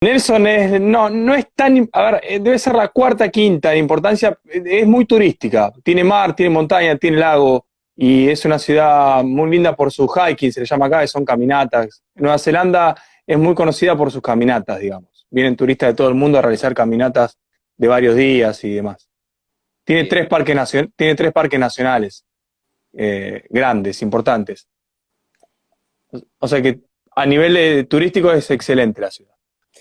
Nelson no es tan, a ver, debe ser la cuarta, quinta en importancia, es muy turística, tiene mar, tiene montaña, tiene lago, y es una ciudad muy linda por su hiking, se le llama acá, que son caminatas. Nueva Zelanda es muy conocida por sus caminatas, digamos. Vienen turistas de todo el mundo a realizar caminatas de varios días y demás. Bien. Tiene tres parques nacionales, grandes, importantes. O sea que a nivel turístico es excelente la ciudad.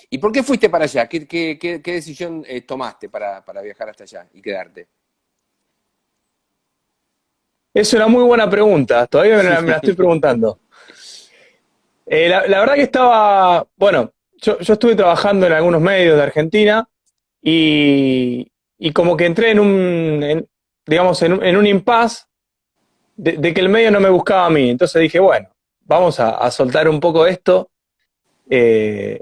¿Y por qué fuiste para allá? ¿Qué decisión tomaste para viajar hasta allá y quedarte? Es una muy buena pregunta, todavía me la estoy preguntando. La verdad que estaba, bueno, yo estuve trabajando en algunos medios de Argentina y como que entré digamos, en un impasse de que el medio no me buscaba a mí. Entonces dije, bueno, vamos a soltar un poco esto eh,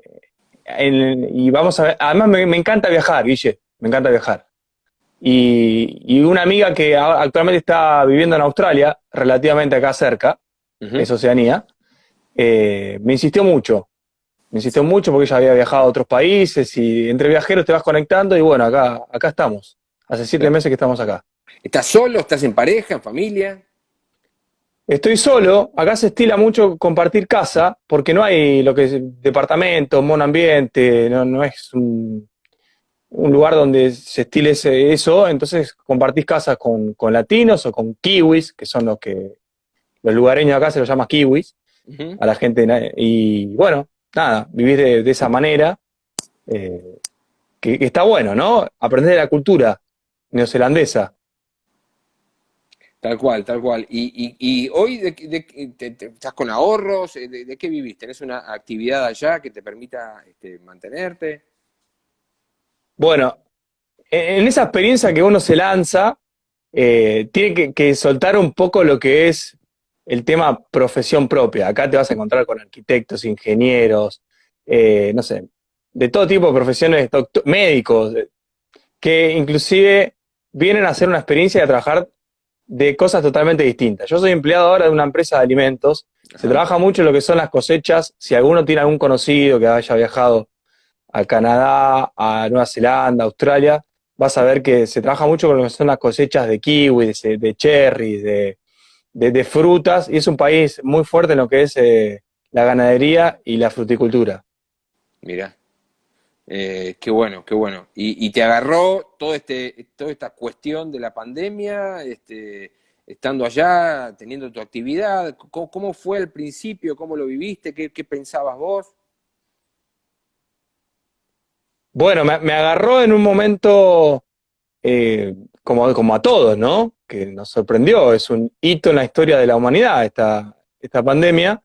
y vamos a ver. Además me encanta viajar, Guille, me encanta viajar. Y una amiga que actualmente está viviendo en Australia, relativamente acá cerca, Ujú. es Oceanía, me insistió mucho porque ella había viajado a otros países y entre viajeros te vas conectando y bueno, acá estamos. Hace 7 meses que estamos acá. ¿Estás solo? ¿Estás en pareja, en familia? Estoy solo, acá se estila mucho compartir casa porque no hay lo que es departamento, monoambiente, no es un lugar donde se estile eso, entonces compartís casas con latinos o con kiwis, que son los lugareños acá se los llama kiwis, Ujú. a la gente, y bueno, nada, vivís de esa manera, eh, que está bueno, ¿no? Aprender de la cultura neozelandesa. Tal cual, tal cual. ¿Y hoy estás con ahorros? ¿De qué vivís? ¿Tenés una actividad allá que te permita mantenerte? Bueno, en esa experiencia que uno se lanza, tiene que soltar un poco lo que es el tema profesión propia. Acá te vas a encontrar con arquitectos, ingenieros, no sé, de todo tipo de profesiones, médicos, que inclusive vienen a hacer una experiencia de trabajar de cosas totalmente distintas. Yo soy empleado ahora de una empresa de alimentos, se Ajá. trabaja mucho en lo que son las cosechas, si alguno tiene algún conocido que haya viajado a Canadá, a Nueva Zelanda, a Australia, vas a ver que se trabaja mucho con lo que son las cosechas de kiwi, de cherry, de frutas, y es un país muy fuerte en lo que es la ganadería y la fruticultura. Mira. Qué bueno, qué bueno. ¿Y te agarró toda esta cuestión de la pandemia, estando allá, teniendo tu actividad? ¿Cómo fue al principio? ¿Cómo lo viviste? ¿Qué pensabas vos? Bueno, me agarró en un momento eh, como a todos, ¿no? Que nos sorprendió, es un hito en la historia de la humanidad esta pandemia.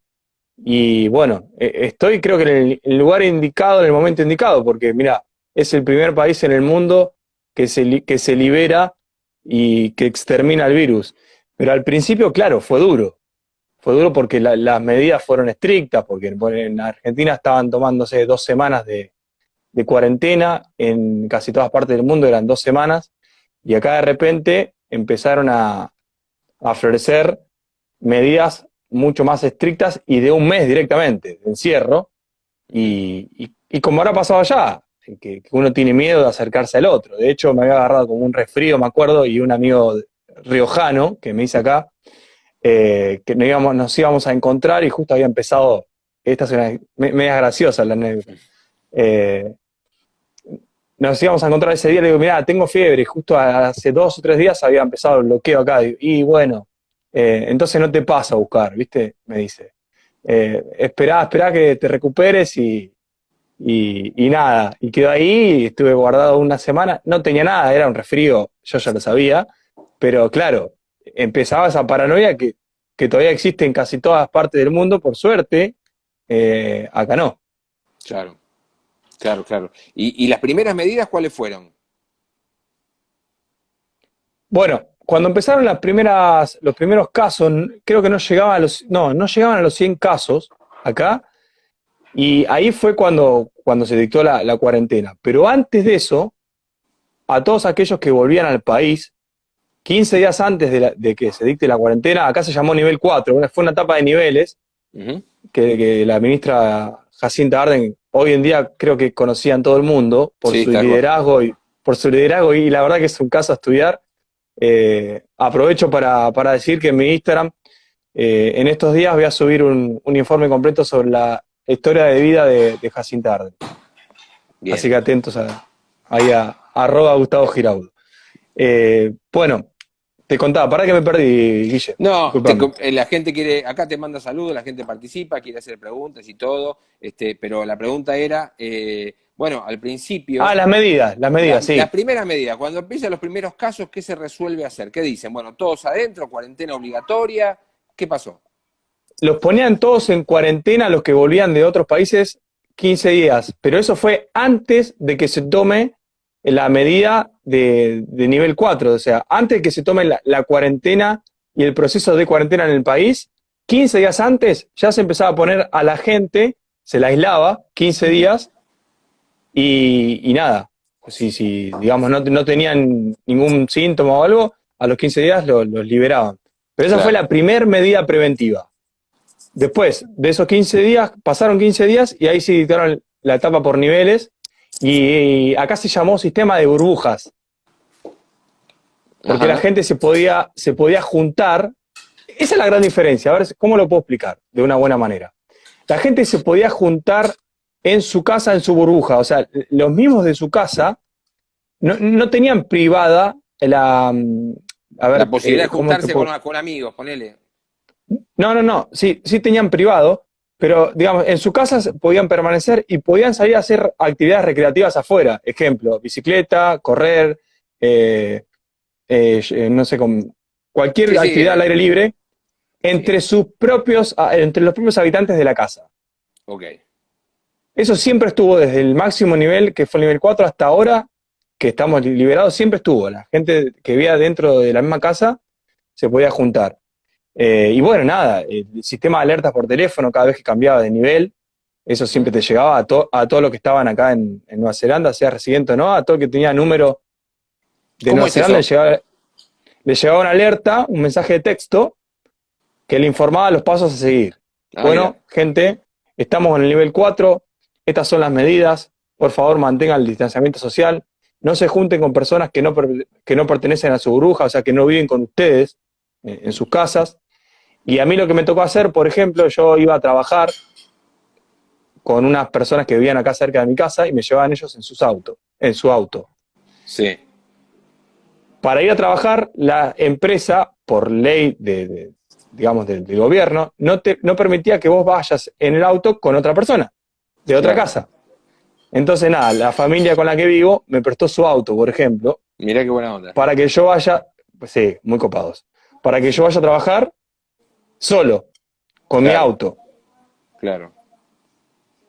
Y bueno, estoy creo que en el lugar indicado, en el momento indicado, porque mira, es el primer país en el mundo que se libera y que extermina el virus. Pero al principio, claro, fue duro porque las medidas fueron estrictas, porque bueno, en Argentina estaban tomándose 2 semanas de cuarentena, en casi todas partes del mundo eran 2 semanas, y acá de repente empezaron a florecer medidas mucho más estrictas y de un mes directamente, de encierro, Ujú. y como ahora pasado allá, que uno tiene miedo de acercarse al otro. De hecho, me había agarrado como un resfrío, me acuerdo, y un amigo riojano que me dice acá, que nos íbamos a encontrar y justo había empezado, esta es una media graciosa la anécdota, eh, nos íbamos a encontrar ese día, le digo, mirá, tengo fiebre, y justo hace 2 o 3 días había empezado el bloqueo acá, y bueno, entonces no te pasa a buscar, ¿viste? Me dice. Esperá que te recuperes y nada, y quedó ahí, estuve guardado una semana, no tenía nada, era un resfrío, yo ya lo sabía, pero claro, empezaba esa paranoia que todavía existe en casi todas partes del mundo, por suerte, acá no. Claro, claro, claro. ¿Y las primeras medidas cuáles fueron? Bueno, cuando empezaron los primeros casos, creo que no llegaban a los 100 casos acá, y ahí fue cuando se dictó la cuarentena. Pero antes de eso, a todos aquellos que volvían al país, 15 días antes de que se dicte la cuarentena, acá se llamó nivel 4, fue una etapa de niveles Ujú. que la ministra Jacinta Arden, hoy en día creo que conocían todo el mundo por Sí, su tal cual. liderazgo, y la verdad que es un caso a estudiar. Aprovecho para decir que en mi Instagram, en estos días voy a subir un informe completo sobre la historia de vida de Jacinta Arden. Bien. Así que atentos ahí a @Gustavo Giraudo. Bueno, te contaba, para que me perdí, Guille, No, discúlpame. la gente quiere, acá te manda saludos, la gente participa, quiere hacer preguntas y todo, pero la pregunta era, bueno, al Ah, principio, las medidas, la sí. primera medida, cuando empiezan los primeros casos, ¿qué se resuelve hacer? ¿Qué dicen? Bueno, todos adentro, cuarentena obligatoria, ¿qué pasó? Los ponían todos en cuarentena los que volvían de otros países 15 días, pero eso fue antes de que se tome la medida de nivel 4, o sea, antes de que se tome la cuarentena y el proceso de cuarentena en el país, 15 días antes ya se empezaba a poner a la gente, se la aislaba 15 días y nada, si digamos no tenían ningún síntoma o algo, a los 15 días los liberaban. Pero esa fue Claro. la primer medida preventiva. Después de esos 15 días, pasaron 15 días y ahí se dictaron la etapa por niveles y acá se llamó sistema de burbujas, porque la Ajá. gente se podía juntar. Esa es la gran diferencia. A ver, ¿cómo lo puedo explicar de una buena manera? La gente se podía juntar en su casa, en su burbuja. O sea, los mismos de su casa no tenían privada a La ver, posibilidad de ¿cómo te juntarse puedo? con amigos, ponele. No, sí tenían privado, pero digamos, en su casa podían permanecer y podían salir a hacer actividades recreativas afuera. Ejemplo, bicicleta, correr, eh, no sé, con Sí, cualquier sí, actividad al aire libre sí, entre los propios habitantes de la casa. ok, Eso siempre estuvo desde el máximo nivel, que fue el nivel 4, hasta ahora, que estamos liberados, siempre estuvo. La gente que vivía dentro de la misma casa se podía juntar. Y bueno, nada, el sistema de alertas por teléfono cada vez que cambiaba de nivel, eso siempre ujú. te llegaba a todos los que estaban acá en Nueva Zelanda, sea residente o no, a todo el que tenía número de ¿Cómo Nueva es Zelanda eso? le llegaba una alerta, un mensaje de texto que le informaba los pasos a seguir. Ah, mira, Bueno, gente, estamos en el nivel 4, estas son las medidas, por favor mantengan el distanciamiento social, no se junten con personas que no pertenecen a su burbuja, o sea, que no viven con ustedes en sus casas. Y a mí lo que me tocó hacer, por ejemplo, yo iba a trabajar con unas personas que vivían acá cerca de mi casa y me llevaban ellos en su auto. sí, Para ir a trabajar, la empresa, por ley digamos, del gobierno, no permitía que vos vayas en el auto con otra persona, de otra claro. casa. Entonces, nada, la familia con la que vivo me prestó su auto, por ejemplo, Mirá qué buena onda. para que yo vaya, pues sí, muy copados, para que yo vaya a trabajar solo, con mi Claro, auto. claro,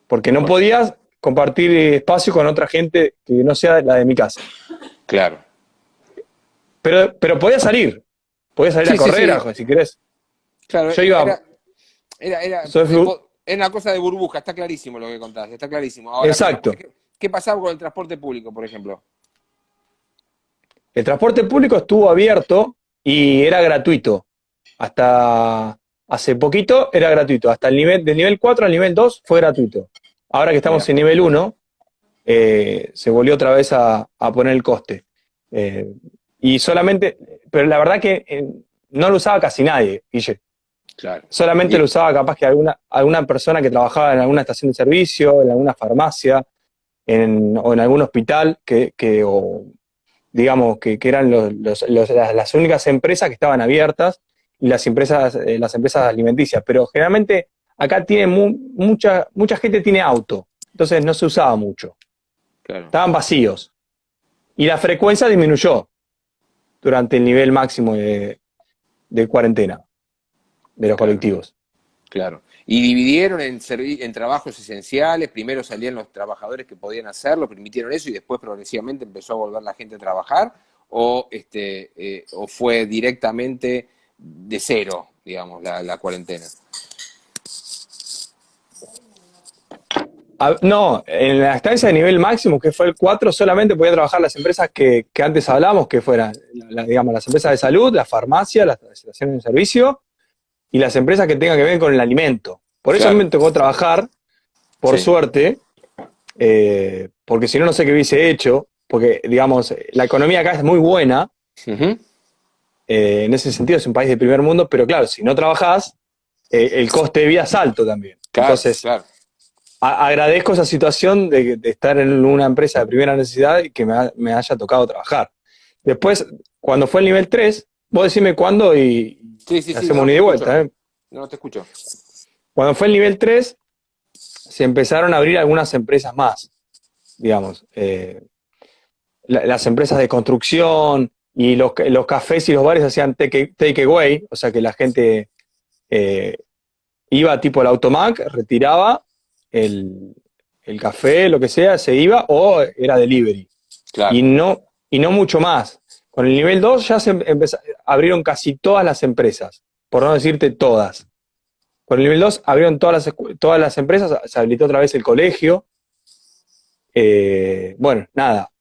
Porque no por- podías compartir espacio con otra gente que no sea la de mi casa. claro. Pero podías salir a Sí, sí, correr, sí, si querés. claro, Yo iba, soy, era una cosa de burbuja, está clarísimo lo que contás, está clarísimo. Ahora, pero, exacto. ¿qué pasaba con el transporte público, por ejemplo? El transporte público estuvo abierto y era gratuito. Hasta hace poquito era gratuito. Hasta del nivel 4 al nivel 2 fue gratuito. Ahora que estamos Mira, en nivel 1, se volvió otra vez a poner el coste. Eh, y solamente, pero la verdad que no lo usaba casi nadie, Guille. claro. Solamente lo Y, usaba capaz que alguna persona que trabajaba en alguna estación de servicio, en alguna farmacia, o en algún hospital, o digamos que eran las únicas empresas que estaban abiertas y las empresas alimenticias. Pero generalmente acá tiene mucha gente tiene auto, entonces no se usaba mucho. claro, Estaban vacíos. Y la frecuencia disminuyó durante el nivel máximo de cuarentena de los claro, colectivos. claro. Y dividieron en trabajos esenciales, primero salían los trabajadores que podían hacerlo, permitieron eso y después progresivamente empezó a volver la gente a trabajar, o fue directamente de cero, digamos, la cuarentena. No, en la estancia de nivel máximo, que fue el 4, solamente podían trabajar las empresas que antes hablamos, que fueran, digamos, las empresas de salud, las farmacias, las estaciones de servicio y las empresas que tengan que ver con el alimento. Por eso a mí Claro, me tocó trabajar por Sí. suerte, porque si no, no sé qué hubiese hecho, porque, digamos, la economía acá es muy buena, Ujú. en ese sentido es un país de primer mundo, pero claro, si no trabajás, el coste de vida es alto también. Claro, Entonces, claro. agradezco esa situación de estar en una empresa de primera necesidad y que me haya tocado trabajar. Después, cuando fue el nivel 3, vos decime cuándo Sí, sí, y sí, hacemos no, un te ida y escucho. vuelta, ¿eh? No, te escucho. Cuando fue el nivel 3, se empezaron a abrir algunas empresas más, digamos. Las empresas de construcción y los cafés y los bares hacían take away, o sea que la gente eh, iba tipo al automac, retiraba el, el café, lo que sea, se iba o era delivery. Claro. Y no mucho más. Con el nivel 2 ya abrieron casi todas las empresas, por no decirte todas. Con el nivel 2 abrieron todas las empresas, se habilitó otra vez el colegio. Bueno, nada,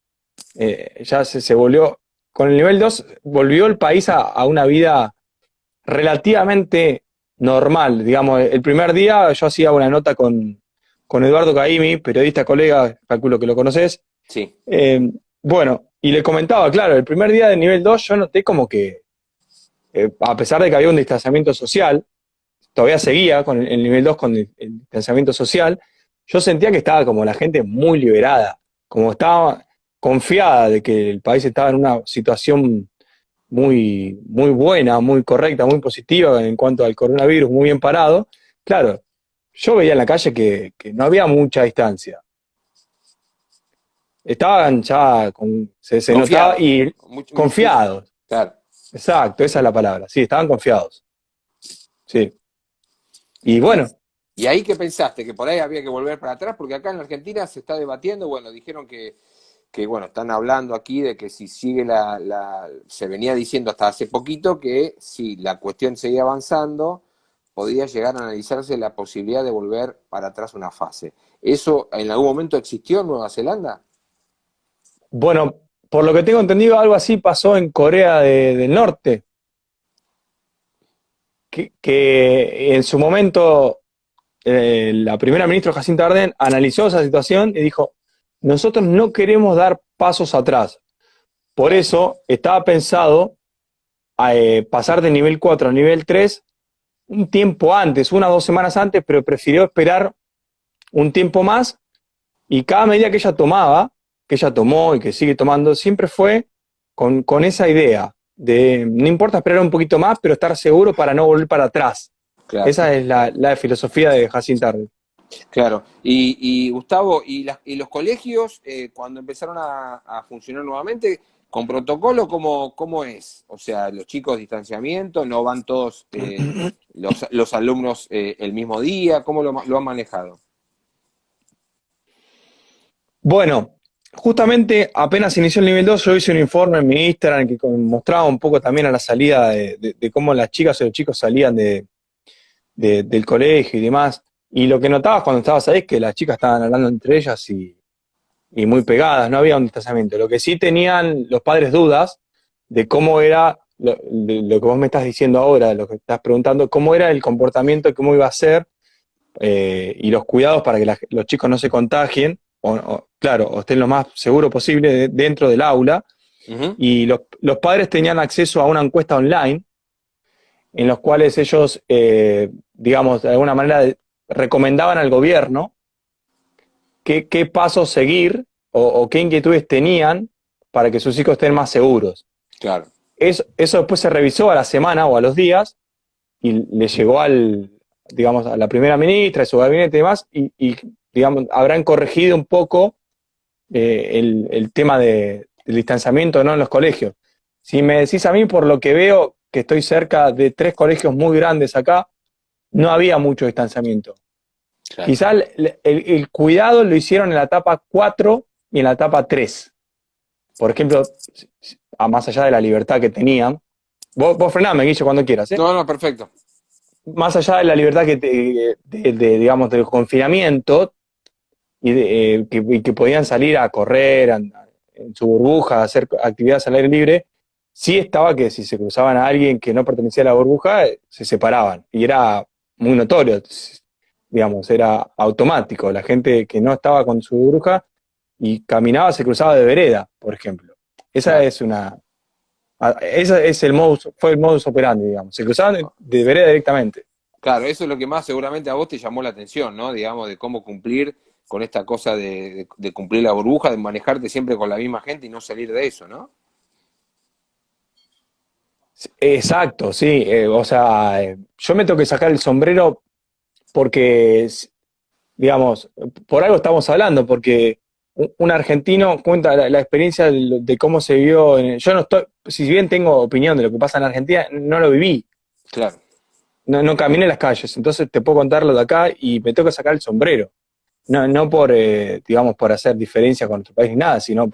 ya se volvió, con el nivel 2 volvió el país a una vida relativamente normal. Digamos, el primer día yo hacía una nota con Eduardo Caimi, periodista colega, calculo que lo conoces. Sí. Bueno, y le comentaba, claro, el primer día del nivel 2 yo noté como que, a pesar de que había un distanciamiento social, todavía seguía con el nivel 2 con el distanciamiento social, yo sentía que estaba como la gente muy liberada, como estaba confiada de que el país estaba en una situación muy, muy buena, muy correcta, muy positiva en cuanto al coronavirus, muy bien parado. Claro, yo veía en la calle que no había mucha distancia. Estaban ya, se notaba, Confiado. y confiados. Claro. Exacto, esa es la palabra. Sí, estaban confiados. Sí. Y ¿Y, bueno, y ahí qué pensaste? ¿Que por ahí había que volver para atrás? Porque acá en Argentina se está debatiendo, bueno, dijeron que bueno, están hablando aquí de que si sigue se venía diciendo hasta hace poquito que si la cuestión seguía avanzando, podía llegar a analizarse la posibilidad de volver para atrás una fase. ¿Eso en algún momento existió en Nueva Zelanda? bueno, por lo que tengo entendido, algo así pasó en Corea del Norte, que en su momento la primera ministra Jacinta Ardern analizó esa situación y dijo, nosotros no queremos dar pasos atrás. Por Claro, eso estaba pensado pasar de nivel 4 a nivel 3 un tiempo antes, 1 o 2 semanas antes, pero prefirió esperar un tiempo más, y cada medida que ella tomaba, que ella tomó y que sigue tomando, siempre fue con esa idea de no importa esperar un poquito más, pero estar seguro para no volver para atrás. claro. Esa es la filosofía de Jacinta Ardern. Claro. Y Gustavo, ¿y los colegios, cuando empezaron a funcionar nuevamente, con protocolo, cómo es? O sea, los chicos distanciamiento, no van todos los alumnos el mismo día, ¿cómo lo han manejado? Bueno, justamente apenas inició el nivel 2, yo hice un informe en mi Instagram que mostraba un poco también a la salida de cómo las chicas y los chicos salían del colegio y demás. Y lo que notabas cuando estabas ahí es que las chicas estaban hablando entre ellas y muy pegadas, no había un distanciamiento. Lo que sí tenían los padres dudas de cómo era de lo que vos me estás diciendo ahora, lo que estás preguntando, cómo era el comportamiento, cómo iba a ser, y los cuidados para que los chicos no se contagien, claro, o estén lo más seguro posible dentro del aula. Ujú. Y los padres tenían acceso a una encuesta online en los cuales ellos, digamos, de alguna manera recomendaban al gobierno qué pasos seguir o qué inquietudes tenían para que sus hijos estén más seguros. Claro, Eso después se revisó a la semana o a los días y le llegó digamos, a la primera ministra, a su gabinete y demás, digamos, habrán corregido un poco el tema del distanciamiento, ¿no?, en los colegios. Si me decís a mí, por lo que veo, que estoy cerca de 3 colegios muy grandes acá, no había mucho distanciamiento. claro. Quizá el cuidado lo hicieron en la etapa 4 y en la etapa 3. Por ejemplo, más allá de la libertad que tenían, vos frename, Guille, cuando quieras, ¿eh? No, no, perfecto. Más allá de la libertad digamos, del confinamiento, y que podían salir a correr en su burbuja, a hacer actividades al aire libre, sí estaba que si se cruzaban a alguien que no pertenecía a la burbuja, se separaban. Y era muy notorio. digamos, era automático. La gente que no estaba con su burbuja y caminaba se cruzaba de vereda, por ejemplo. Esa Claro. es una, ese es fue el modus operandi, digamos. Se cruzaban de vereda directamente. Claro, eso es lo que más seguramente a vos te llamó la atención, ¿no? Digamos, de cómo cumplir con esta cosa de cumplir la burbuja, de manejarte siempre con la misma gente y no salir de eso, ¿no? Exacto, sí. O sea, yo me tengo que sacar el sombrero porque, digamos, por algo estamos hablando, porque un argentino cuenta la experiencia de cómo se vivió. Yo no estoy, si bien tengo opinión de lo que pasa en Argentina, no lo viví, Claro. no caminé las calles, entonces te puedo contar lo de acá y me tengo que sacar el sombrero. No por, digamos, por hacer diferencia con nuestro país ni nada, sino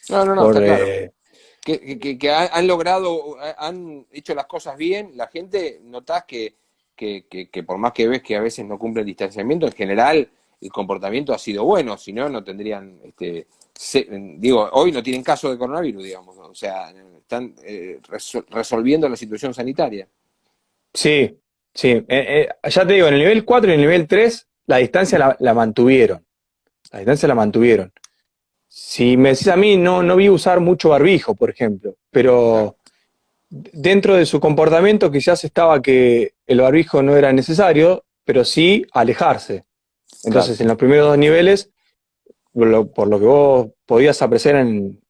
No, no, no, por está claro. Que han logrado, han hecho las cosas bien, la gente notás que por más que ves que a veces no cumple el distanciamiento, en general el comportamiento ha sido bueno, si no, no tendrían, digo, hoy no tienen caso de coronavirus, digamos, ¿no? O sea, están resolviendo la situación sanitaria. sí, sí. Ya te digo, en el nivel 4 y en el nivel 3 la distancia la mantuvieron. La distancia la mantuvieron. Si me decís a mí, no vi usar mucho barbijo, por ejemplo, Claro, pero dentro de su comportamiento quizás estaba que el barbijo no era necesario, pero sí alejarse. claro, Entonces, en los primeros dos niveles, por lo que vos podías apreciar en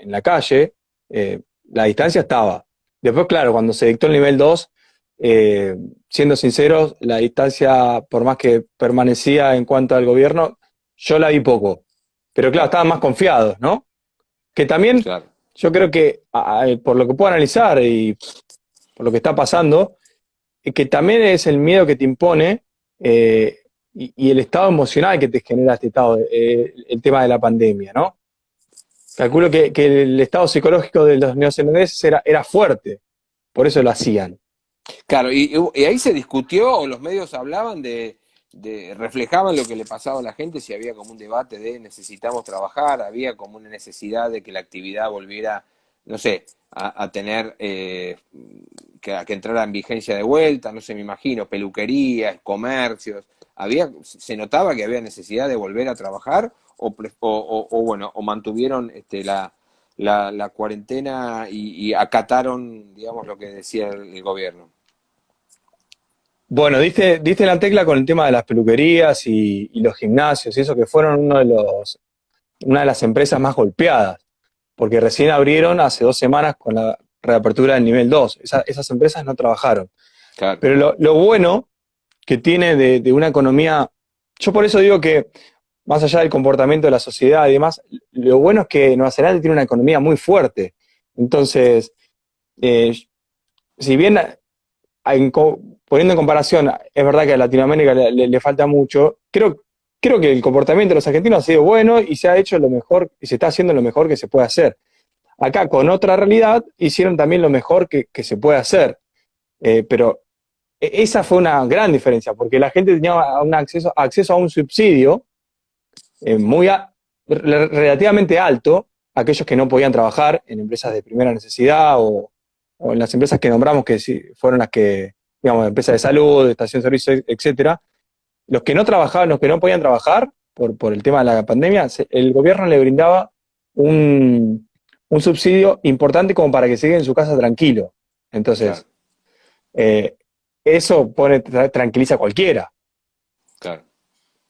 la calle, la distancia estaba. Después, claro, cuando se dictó el nivel 2, eh, siendo sinceros, la distancia, por más que permanecía en cuanto al gobierno, yo la vi poco. Pero claro, claro, estaban más confiados, ¿no? Que también claro. yo creo que, por lo que puedo analizar y por lo que está pasando, que también es el miedo que te impone y el estado emocional que te genera este estado, el tema de la pandemia, ¿no? Calculo que el estado psicológico de los neozelandeses era fuerte, por eso lo hacían. Claro, y ahí se discutió o los medios hablaban reflejaban lo que le pasaba a la gente, si había como un debate de necesitamos trabajar, había como una necesidad de que la actividad volviera, no sé, a tener, que entrara en vigencia de vuelta, no sé, me imagino, peluquerías, comercios, se notaba que había necesidad de volver a trabajar o bueno, o mantuvieron la cuarentena y acataron, digamos, lo que decía el gobierno. Bueno, diste la tecla con el tema de las peluquerías y los gimnasios y eso que fueron una de las empresas más golpeadas, porque recién abrieron hace 2 semanas con la reapertura del nivel 2. Esas empresas no trabajaron. Claro, Pero lo bueno que tiene de una economía, yo por eso digo que más allá del comportamiento de la sociedad y demás, lo bueno es que Nueva Zelanda tiene una economía muy fuerte. Entonces, eh, si bien poniendo en comparación, es verdad que a Latinoamérica le falta mucho, creo que el comportamiento de los argentinos ha sido bueno y se ha hecho lo mejor, y se está haciendo lo mejor que se puede hacer. Acá, con otra realidad, hicieron también lo mejor que se puede hacer. Pero esa fue una gran diferencia, porque la gente tenía acceso a un subsidio muy relativamente alto, aquellos que no podían trabajar en empresas de primera necesidad o en las empresas que nombramos, que sí, fueron las que, digamos, empresas de salud, de estación de servicio, etcétera. Los que no trabajaban, los que no podían trabajar por el tema de la pandemia, el gobierno le brindaba un subsidio importante como para que se quede en su casa tranquilo. claro, Entonces, eh, eso tranquiliza a cualquiera. claro,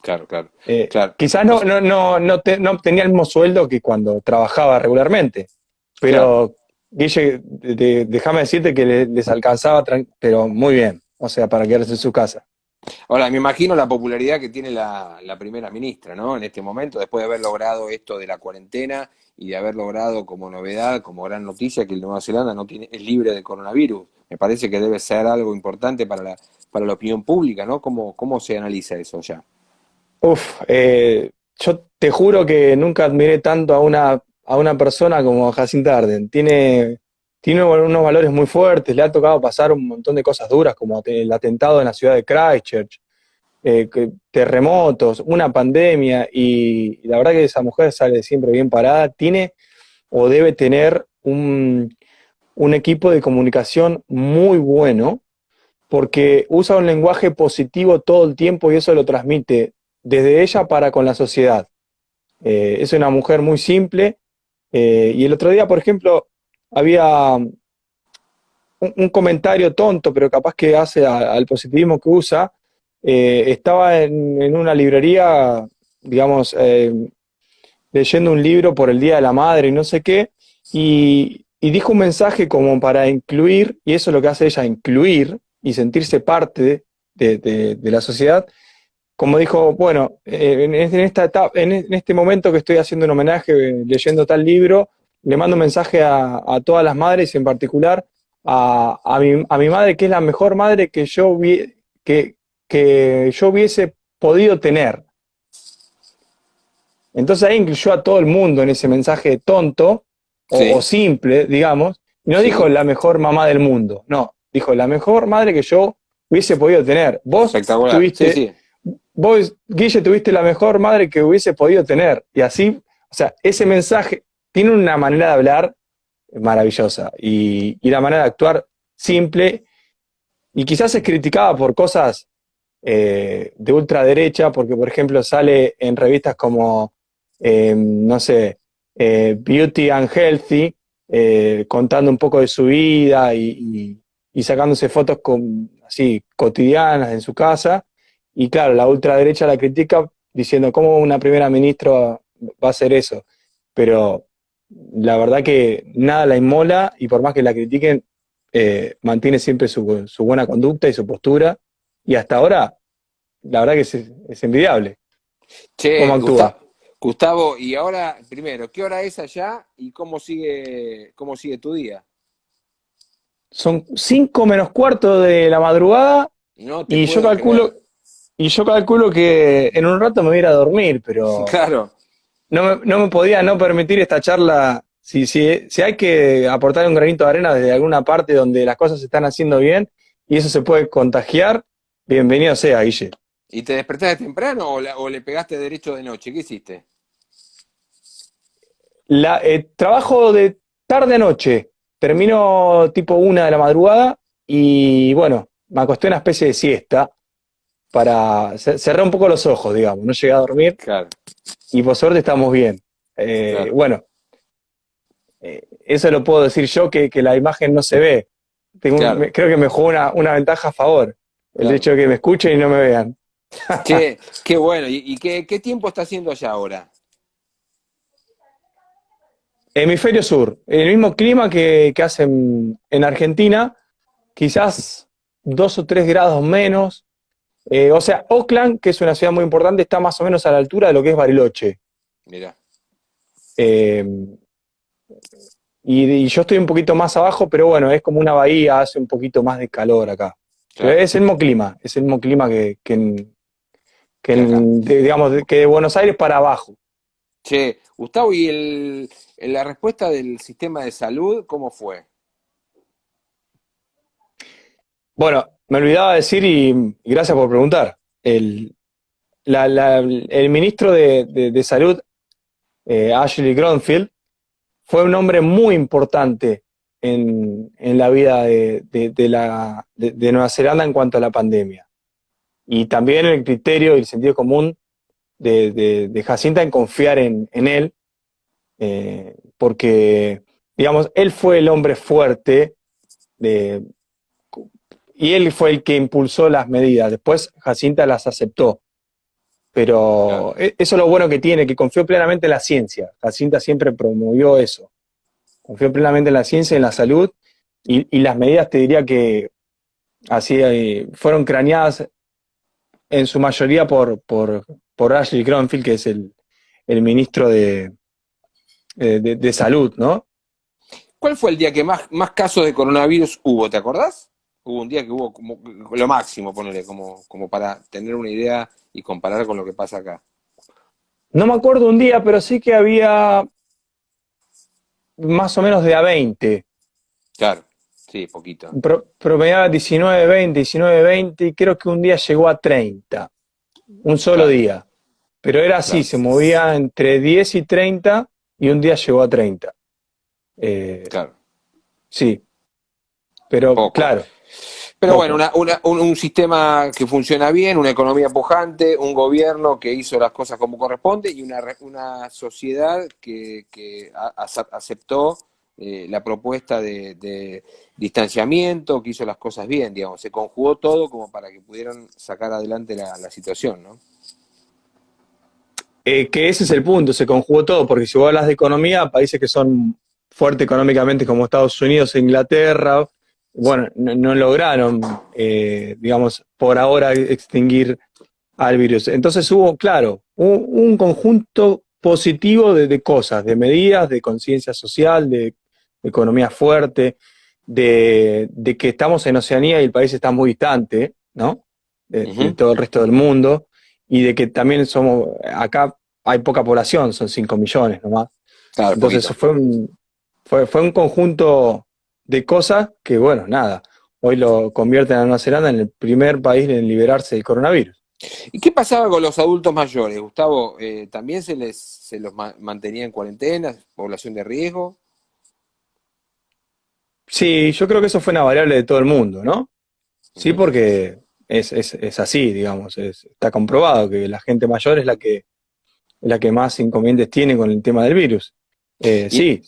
claro, claro, claro. Quizás O sea, no obtenía el mismo sueldo que cuando trabajaba regularmente, claro. pero Guille, déjame decirte que les alcanzaba, pero muy bien, o sea, para quedarse en su casa. Ahora, me imagino la popularidad que tiene la primera ministra, ¿no? En este momento, después de haber logrado esto de la cuarentena y de haber logrado como novedad, como gran noticia, que el Nueva Zelanda no tiene, es libre de coronavirus. Me parece que debe ser algo importante para la opinión pública, ¿no? ¿Cómo se analiza eso ya? Uf, yo te juro que nunca admiré tanto a una persona como Jacinta Arden. Tiene unos valores muy fuertes, le ha tocado pasar un montón de cosas duras, como el atentado en la ciudad de Christchurch, terremotos, una pandemia, y la verdad que esa mujer sale siempre bien parada. Tiene o debe tener un equipo de comunicación muy bueno, porque usa un lenguaje positivo todo el tiempo y eso lo transmite desde ella para con la sociedad. Es una mujer muy simple. Y el otro día, por ejemplo, había un comentario tonto, pero capaz que hace al positivismo que usa. Estaba en una librería, digamos, leyendo un libro por el Día de la Madre y no sé qué, y dijo un mensaje como para incluir, y eso es lo que hace ella, incluir y sentirse parte de la sociedad. Como dijo, bueno, en esta etapa, en este momento que estoy haciendo un homenaje, leyendo tal libro, le mando un mensaje a todas las madres, en particular a mi madre, que es la mejor madre que yo hubiese podido tener. Entonces ahí incluyó a todo el mundo en ese mensaje tonto o Sí, simple, digamos, y no dijo sí, la mejor mamá del mundo, no, dijo la mejor madre que yo hubiese podido tener. espectacular. Sí, sí, Vos, Guille, tuviste la mejor madre que hubiese podido tener. Y así, o sea, ese mensaje tiene una manera de hablar maravillosa y una manera de actuar simple y quizás es criticada por cosas de ultraderecha, porque por ejemplo sale en revistas como, no sé, Beauty and Healthy, contando un poco de su vida y sacándose fotos así cotidianas en su casa. Y claro, la ultraderecha la critica diciendo cómo una primera ministra va a hacer eso. Pero la verdad que nada la inmola y por más que la critiquen, mantiene siempre su buena conducta y su postura. Y hasta ahora, la verdad que es envidiable cómo Che, actúa. Gustavo, y ahora, primero, ¿qué hora es allá y cómo sigue tu día? Son 5 menos cuarto de la madrugada No te y yo puedo calculo, creer. y yo calculo que en un rato me voy a ir a dormir, pero Claro, no me podía no permitir esta charla. Si hay que aportar un granito de arena desde alguna parte donde las cosas se están haciendo bien y eso se puede contagiar, bienvenido sea, Guille. ¿y te despertaste temprano o le pegaste derecho de noche? ¿Qué hiciste? Trabajo de tarde a noche, termino tipo 1 de la madrugada y bueno, me acosté una especie de siesta para cerrar un poco los ojos, digamos, no llegué a dormir Claro, y por suerte estamos bien. claro, Bueno, eso lo puedo decir yo que la imagen no se ve. claro, Creo que me jugó una ventaja a favor, el claro. hecho de que me escuchen y no me vean. Che, qué bueno. ¿Y qué tiempo está haciendo allá ahora? Hemisferio sur, el mismo clima que hace en Argentina, quizás 2 o 3 grados menos. O sea, Oakland, que es una ciudad muy importante, está más o menos a la altura de lo que es Bariloche. Mirá, Eh, y yo estoy un poquito más abajo, pero bueno, es como una bahía, hace un poquito más de calor acá. Pero claro, es el mismo clima que acá. digamos, que de Buenos Aires para abajo. Che, Gustavo, ¿y la respuesta del sistema de salud, cómo fue? Bueno, me olvidaba decir y gracias por preguntar. El ministro de Salud, Ashley Gronfield, fue un hombre muy importante en la vida de Nueva Zelanda en cuanto a la pandemia. Y también el criterio y el sentido común de Jacinta en confiar en él, porque, digamos, él fue el hombre fuerte de, y él fue el que impulsó las medidas. Después Jacinta las aceptó. Claro. Pero eso es lo bueno que tiene, que confió plenamente en la ciencia. Jacinta siempre promovió eso. Confió plenamente en la ciencia, en la salud, y las medidas te diría que así fueron craneadas en su mayoría por Ashley Cronfield, que es el ministro de salud, ¿no? ¿Cuál fue el día que más casos de coronavirus hubo? ¿Te acordás? Hubo un día que hubo como lo máximo, ponele, como para tener una idea y comparar con lo que pasa acá. No me acuerdo un día, pero sí que había más o menos de a 20. Claro, sí, poquito. Promediaba 19, 20, y creo que un día llegó a 30, un solo Claro, día. Pero era así, claro, se movía entre 10 y 30 y un día llegó a 30. Eh, claro. sí, pero Poco. claro, Pero bueno, poco. un sistema que funciona bien, una economía pujante, un gobierno que hizo las cosas como corresponde y una sociedad que aceptó la propuesta de distanciamiento, que hizo las cosas bien, digamos. Se conjugó todo como para que pudieran sacar adelante la situación, ¿no? Que ese es el punto, se conjugó todo, porque si vos hablas de economía, países que son fuertes económicamente como Estados Unidos e Inglaterra, bueno, no lograron, digamos, por ahora extinguir al virus. Entonces hubo, claro, un conjunto positivo de cosas, de medidas, de conciencia social, de economía fuerte, de que estamos en Oceanía y el país está muy distante, ¿no? De Ujú. todo el resto del mundo, y de que también somos, acá hay poca población, son 5 millones nomás. Claro, Entonces poquito. fue un conjunto de cosas que, bueno, nada, hoy lo convierten a Nueva Zelanda en el primer país en liberarse del coronavirus. ¿Y qué pasaba con los adultos mayores, Gustavo? ¿También se los mantenía en cuarentena, población de riesgo? Sí, yo creo que eso fue una variable de todo el mundo, ¿no? Sí, Ujú. porque es así, digamos, está comprobado que la gente mayor es la que más inconvenientes tiene con el tema del virus. Y Sí,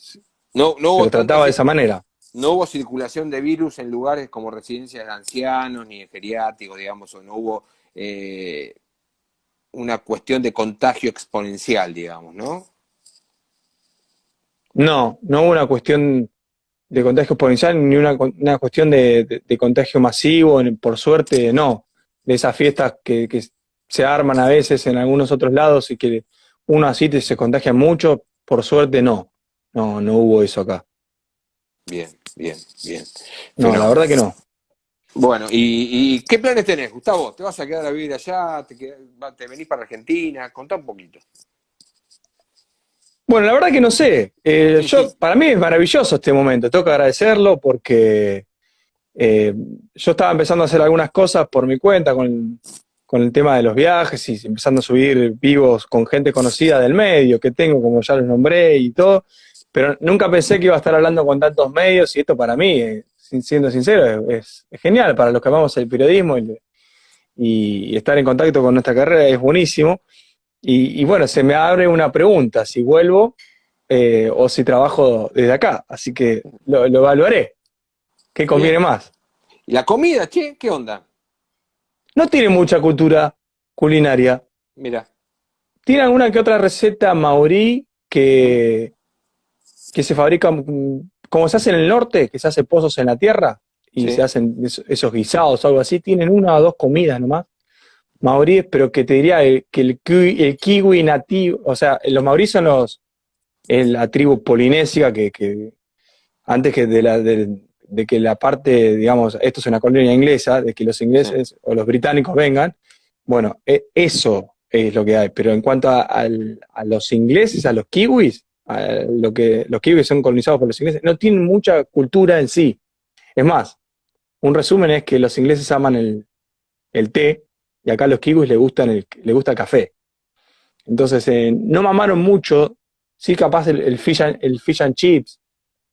no se hubo lo trataba de esa manera. no hubo circulación de virus en lugares como residencias de ancianos ni en geriátricos, digamos, o no hubo eh, una cuestión de contagio exponencial, digamos, ¿no? No hubo una cuestión de contagio exponencial ni una cuestión de contagio masivo, por suerte no. De esas fiestas que se arman a veces en algunos otros lados y que uno así se contagia mucho, por suerte no. No hubo eso acá. Bien, bien, bien. No, la Fenómeno. verdad que no. Bueno, ¿y qué planes tenés, Gustavo? ¿Te vas a quedar a vivir allá? ¿Te venís para Argentina? Contá un poquito. Bueno, la verdad que no sé. Para mí es maravilloso este momento. Tengo que agradecerlo porque Eh, yo estaba empezando a hacer algunas cosas por mi cuenta con el tema de los viajes y empezando a subir vivos con gente conocida del medio que tengo, como ya los nombré y todo, pero nunca pensé que iba a estar hablando con tantos medios y esto para mí, siendo sincero, es genial para los que amamos el periodismo y estar en contacto con nuestra carrera es buenísimo. Y bueno, se me abre una pregunta, si vuelvo o si trabajo desde acá, así que lo evaluaré. ¿Qué conviene Bien. más? ¿Y la comida, che? ¿Qué onda? No tiene mucha cultura culinaria. Mira. Tiene alguna que otra receta maorí Ujú. que se fabrica como se hace en el norte, que se hace pozos en la tierra y se Sí. hacen esos guisados o algo así. Tienen una o dos comidas nomás maoríes, pero que te diría que el kiwi nativo, o sea, los maoríes son es la tribu polinésica que antes que de que la parte, digamos, esto es una colonia inglesa, de que los Sí. ingleses o los británicos vengan, bueno, eso es lo que hay. Pero en cuanto a los ingleses, a los kiwis, los kiwis son colonizados por los ingleses, no tienen mucha cultura en sí. Es más, un resumen es que los ingleses aman el té y acá a los kiwis les gusta el café. Entonces, no mamaron mucho, sí capaz el fish and chips,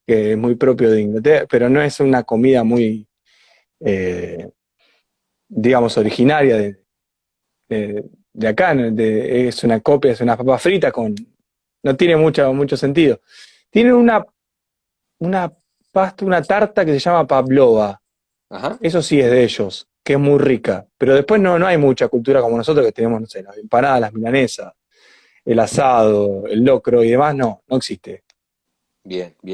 que es muy propio de Inglaterra, pero no es una comida muy, eh, digamos, originaria de acá. Es una copia, es una papa frita con... No tiene mucho sentido. Tiene una pasta, una tarta que se llama pavlova. Ajá. Eso sí es de ellos, que es muy rica. Pero después no hay mucha cultura como nosotros que tenemos, no sé, las empanadas, las milanesas, el asado, el locro y demás, no existe. Bien, bien.